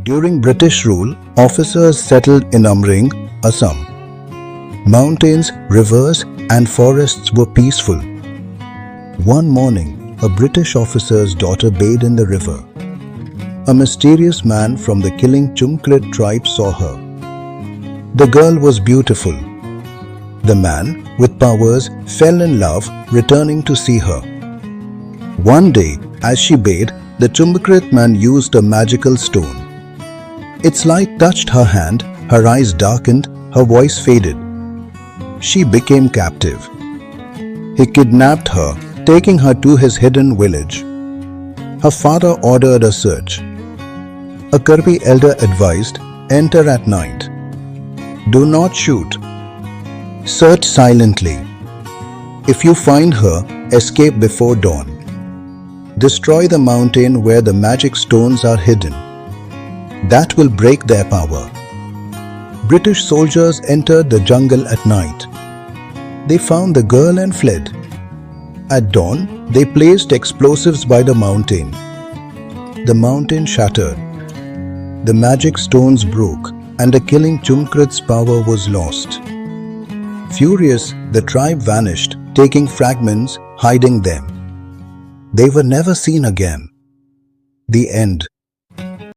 During British rule, officers settled in Amring, Assam. Mountains, rivers, and forests were peaceful. One morning, a British officer's daughter bathed in the river. A mysterious man from the killing Chung tribe saw her. The girl was beautiful. The man, with powers, fell in love, returning to see her. One day, as she bathed, the Chumbakrit man used a magical stone. Its light touched her hand, her eyes darkened, her voice faded. She became captive. He kidnapped her, taking her to his hidden village. Her father ordered a search. A Karbi elder advised, enter at night. Do not shoot. Search silently. If you find her, escape before dawn. Destroy the mountain where the magic stones are hidden. That will break their power. British soldiers entered the jungle at night. They found the girl and fled. At dawn, they placed explosives by the mountain. The mountain shattered. The magic stones broke, and the killing Chumkrit's power was lost. Furious, the tribe vanished, taking fragments, hiding them. They were never seen again. The end.